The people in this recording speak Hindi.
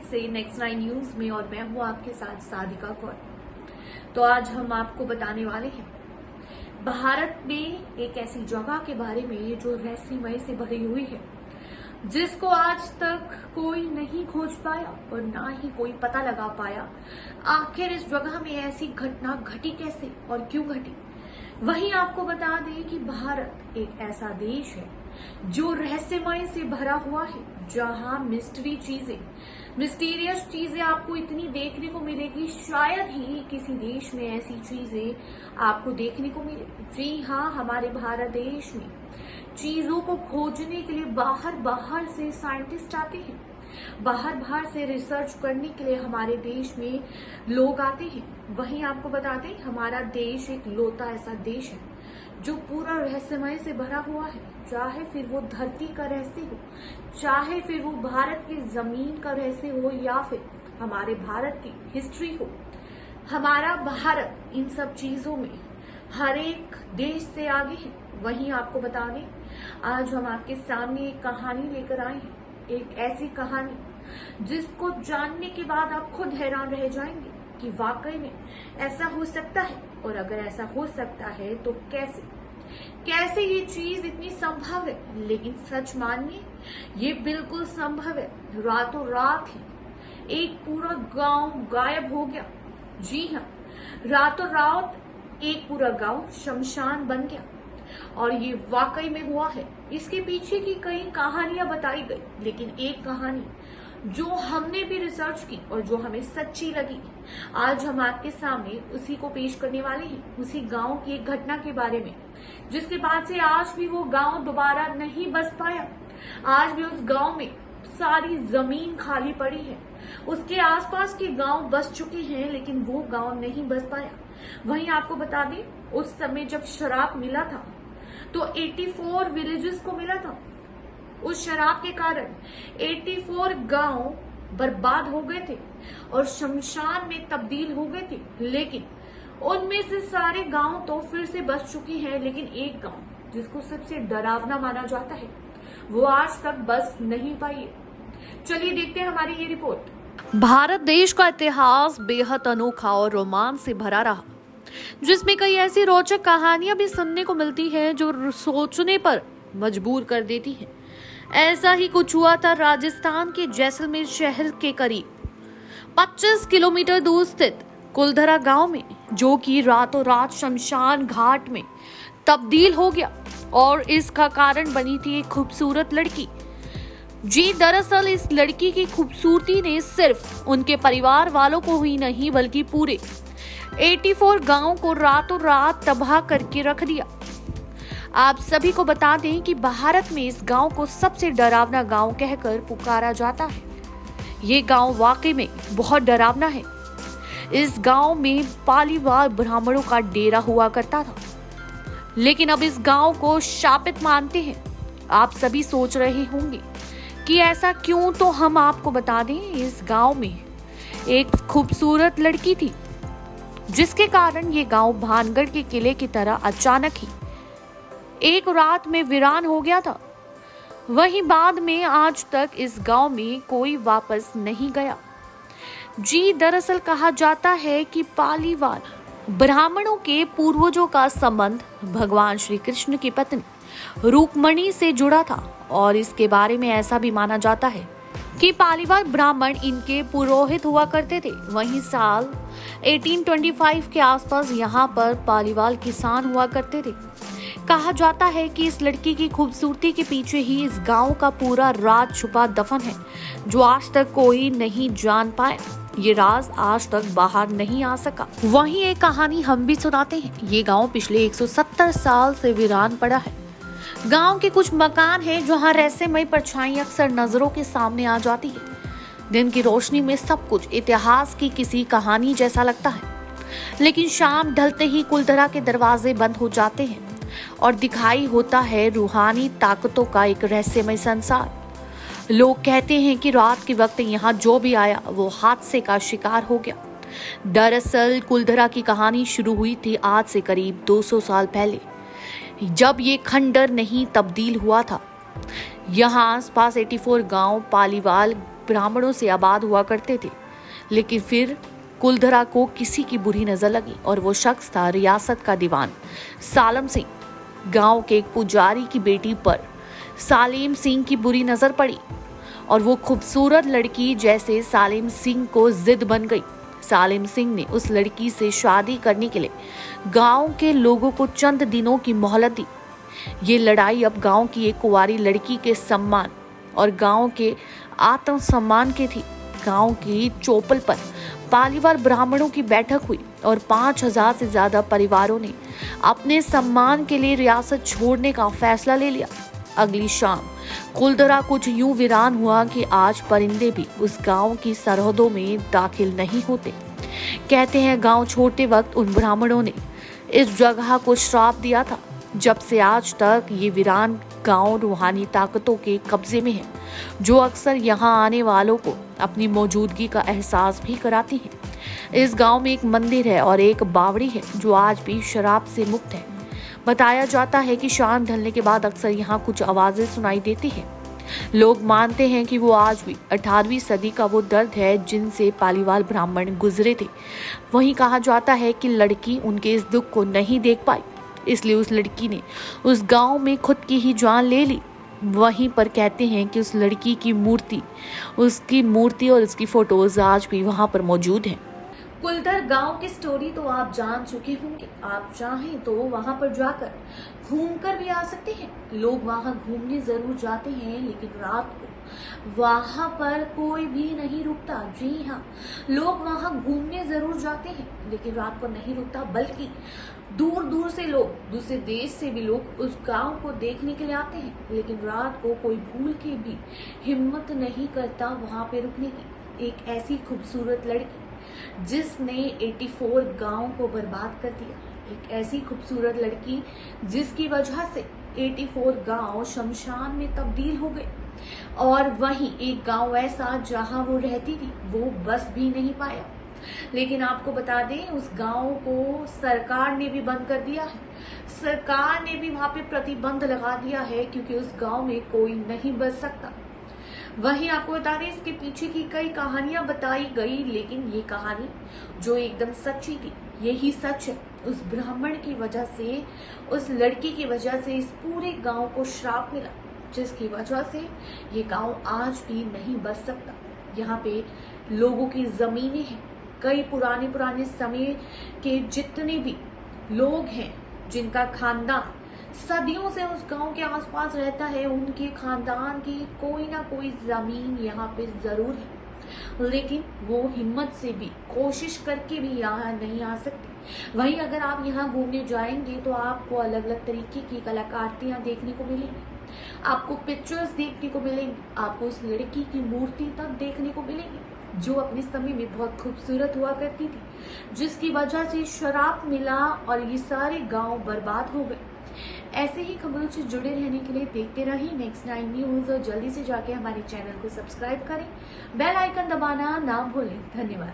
से नेक्स्ट 9 न्यूज में और मैं हूँ आपके साथ सादिका कौर। तो आज हम आपको बताने वाले हैं भारत में एक ऐसी जगह के बारे में जो रहस्यमय से भरी हुई है, जिसको आज तक कोई नहीं खोज पाया और ना ही कोई पता लगा पाया आखिर इस जगह में ऐसी घटना घटी कैसे और क्यों घटी। वहीं आपको बता दें कि भारत एक ऐसा देश है जो रहस्यमय से भरा हुआ है, जहां मिस्टीरियस चीजें आपको इतनी देखने को मिलेगी, शायद ही किसी देश में ऐसी चीजें आपको देखने को मिले। जी हाँ, हमारे भारत देश में चीजों को खोजने के लिए बाहर से साइंटिस्ट आते हैं, बाहर से रिसर्च करने के लिए हमारे देश में लोग आते हैं। वहीं आपको बता दें, हमारा देश एक लौता ऐसा देश है जो पूरा रहस्यमय से भरा हुआ है, चाहे फिर वो धरती का रहस्य हो, चाहे फिर वो भारत की जमीन का रहस्य हो, या फिर हमारे भारत की हिस्ट्री हो। हमारा भारत इन सब चीजों में हर एक देश से आगे है। वहीं आपको बता दें, आज हम आपके सामने एक कहानी लेकर आए हैं, एक ऐसी कहानी जिसको जानने के बाद आप खुद हैरान रह जाएंगे कि वाकई में ऐसा हो सकता है, और अगर ऐसा हो सकता है तो कैसे ये चीज इतनी संभव है। लेकिन सच मानिए, ये बिल्कुल संभव है। रातों रात ही एक पूरा गांव गायब हो गया। जी हाँ, रातों रात एक पूरा गांव शमशान बन गया, और ये वाकई में हुआ है। इसके पीछे की कई कहानियां बताई गई, लेकिन एक कहानी जो हमने भी रिसर्च की और जो हमें सच्ची लगी, आज हम आपके सामने उसी को पेश करने वाले हैं। उसी गांव की एक घटना के बारे में, जिसके बाद से आज भी वो गांव दोबारा नहीं बस पाया। आज भी उस गांव में सारी जमीन खाली पड़ी है। उसके आसपास के गांव बस चुके हैं, लेकिन वो गांव नहीं बस पाया। वहीं आपको बता दें, उस समय जब शराब मिला था तो 84 विलेजेस को मिला था। उस शराब के कारण 84 गांव बर्बाद हो गए थे और शमशान में तब्दील हो गए थे। लेकिन उनमें से सारे गांव तो फिर से बस चुके हैं, लेकिन एक गांव जिसको सबसे डरावना माना जाता है, वो आज तक बस नहीं पाई है। चलिए देखते हैं हमारी ये रिपोर्ट। भारत देश का इतिहास बेहद अनोखा और रोमांच से भरा रहा, जिसमें कई ऐसी रोचक कहानियां भी सुनने को मिलती हैं जो सोचने पर मजबूर कर देती हैं। ऐसा ही कुछ हुआ था राजस्थान के जैसलमेर शहर के करीब 25 किलोमीटर दूर स्थित कुलधरा गांव में, जो कि रातों रात शमशान घाट में तब्दील हो गया। और इसका कारण बनी थी एक खूबसूरत लड़की। जी, दरअसल इस लड़की की खूबसूरती ने सिर्फ उनके परिवार वालों को ही नहीं, बल्कि पूरे 84 गांव को रातों रात तबाह करके रख दिया। आप सभी को बता दें कि भारत में इस गांव को सबसे डरावना गांव कहकर पुकारा जाता है। ये गांव वाकई में बहुत डरावना है। इस गांव में पालीवाल ब्राह्मणों का डेरा हुआ करता था, लेकिन अब इस गांव को शापित मानते हैं। आप सभी सोच रहे होंगे कि ऐसा क्यों, तो हम आपको बता दें, इस गांव में एक खूबसूरत लड़की थी, जिसके कारण ये गांव भानगढ़ के किले की तरह अचानक ही एक रात में वीरान हो गया था। वहीं बाद में आज तक इस गांव में कोई वापस नहीं गया। जी, दरअसल कहा जाता है कि पालीवाल ब्राह्मणों के पूर्वजों का संबंध भगवान श्री कृष्ण की पत्नी रुक्मणी से जुड़ा था, और इसके बारे में ऐसा भी माना जाता है कि पालीवाल ब्राह्मण इनके पुरोहित हुआ करते थे। वहीं साल 1825 के आसपास यहाँ पर पालीवाल किसान हुआ करते थे। कहा जाता है कि इस लड़की की खूबसूरती के पीछे ही इस गांव का पूरा राज छुपा दफन है, जो आज तक कोई नहीं जान पाया। ये राज आज तक बाहर नहीं आ सका। वहीं एक कहानी हम भी सुनाते हैं। ये गांव पिछले 170 साल से वीरान पड़ा है। गांव के कुछ मकान हैं जहां रहस्यमय परछाई अक्सर नजरों के सामने आ जाती है। दिन की रोशनी में सब कुछ इतिहास की किसी कहानी जैसा लगता है, लेकिन शाम ढलते ही कुलधरा के दरवाजे बंद हो जाते हैं और दिखाई होता है रूहानी ताकतों का एक रहस्यमय संसार। लोग कहते हैं कि रात के वक्त यहाँ जो भी आया वो हादसे का शिकार हो गया। दरअसल कुलधरा की कहानी शुरू हुई थी आज से करीब 200 साल पहले, जब ये खंडर नहीं तब्दील हुआ था। यहाँ आसपास 84 गांव पालीवाल ब्राह्मणों से आबाद हुआ करते थे। लेकिन फिर कुलधरा को किसी की बुरी नजर लगी और वो शख्स था रियासत का दीवान सालम सिंह। गांव के एक पुजारी की बेटी पर सालिम सिंह की बुरी नजर पड़ी और वो खूबसूरत लड़की जैसे सालिम सिंह को जिद बन गई। सालिम सिंह ने उस लड़की से शादी करने के लिए गांव के लोगों को चंद दिनों की मोहलत दी। ये लड़ाई अब गांव की एक कुंवारी लड़की के सम्मान और गांव के आत्मसम्मान की थी। गांव की चौपल पर पालीवाल ब्राह्मणों की बैठक हुई और 5000 से ज्यादा परिवारों ने अपने सम्मान के लिए रियासत छोड़ने का फैसला ले लिया। अगली शाम कुलधरा कुछ यूं वीरान हुआ कि आज परिंदे भी उस गांव की सरहदों में दाखिल नहीं होते। कहते हैं गांव छोड़ते वक्त उन ब्राह्मणों ने इस जगह को श्राप दिया था। जब से आज तक ये वीरान गांव रूहानी ताकतों के कब्जे में है, जो अक्सर यहाँ आने वालों को अपनी मौजूदगी का एहसास भी कराती हैं। इस गांव में एक मंदिर है और एक बावड़ी है जो आज भी शराब से मुक्त है। बताया जाता है कि शाम ढलने के बाद अक्सर यहाँ कुछ आवाजें सुनाई देती हैं। लोग मानते हैं कि वो आज भी 18वीं सदी का वो दर्द है जिनसे पालीवाल ब्राह्मण गुजरे थे। वहीं कहा जाता है कि लड़की उनके इस दुख को नहीं देख पाई, इसलिए उस लड़की ने उस गांव में खुद की ही जान ले ली। वहीं पर कहते हैं कि उस लड़की की उसकी मूर्ति और उसकी फोटोज आज भी वहां पर मौजूद हैं। कुलधर गांव की स्टोरी तो आप जान चुके होंगे। आप चाहें तो वहां पर जाकर घूमकर भी आ सकते हैं। लोग वहां घूमने जरूर जाते हैं, लेकिन रात को वहां पर कोई भी नहीं रुकता। जी हाँ, लोग वहां घूमने जरूर जाते हैं, लेकिन रात को नहीं रुकता, बल्कि दूर दूर से लोग, दूसरे देश से भी लोग उस गांव को देखने के लिए आते हैं। लेकिन रात को कोई भूल के भी हिम्मत नहीं करता वहां पे रुकने की। एक ऐसी खूबसूरत लड़की जिसने 84 गांव को बर्बाद कर दिया, एक ऐसी खूबसूरत लड़की जिसकी वजह से 84 गांव शमशान में तब्दील हो गए। और वहीं एक गांव ऐसा जहां वो रहती थी, वो बस भी नहीं पाया। लेकिन आपको बता दें, उस गांव को सरकार ने भी बंद कर दिया है। सरकार ने भी वहां पे प्रतिबंध लगा दिया है, क्योंकि उस गांव में कोई नहीं बच सकता। वहीं आपको बता दें, इसके पीछे की कई कहानियां बताई गई, लेकिन ये कहानी जो एकदम सच्ची थी, यही सच है। उस ब्राह्मण की वजह से, उस लड़की की वजह से इस पूरे गांव को श्राप मिला, जिसकी वजह से ये गांव आज भी नहीं बच सकता। यहाँ पे लोगों की जमीनें हैं। कई पुराने समय के जितने भी लोग हैं, जिनका खानदान सदियों से उस गांव के आसपास रहता है, उनके खानदान की कोई ना कोई जमीन यहाँ पे जरूर है, लेकिन वो हिम्मत से भी, कोशिश करके भी यहाँ नहीं आ सकते। वहीं अगर आप यहाँ घूमने जाएंगे तो आपको अलग अलग तरीके की कलाकृतियां देखने को मिलेंगी, आपको पिक्चर्स देखने को मिलेंगी, आपको उस लड़की की मूर्ति तक देखने को मिलेगी, जो अपने समय में बहुत खूबसूरत हुआ करती थी, जिसकी वजह से श्राप मिला और ये सारे गांव बर्बाद हो गए। ऐसे ही खबरों से जुड़े रहने के लिए देखते रहिए नेक्स्ट 9 न्यूज और जल्दी से जाके हमारे चैनल को सब्सक्राइब करें, बेल आइकन दबाना ना भूलें। धन्यवाद।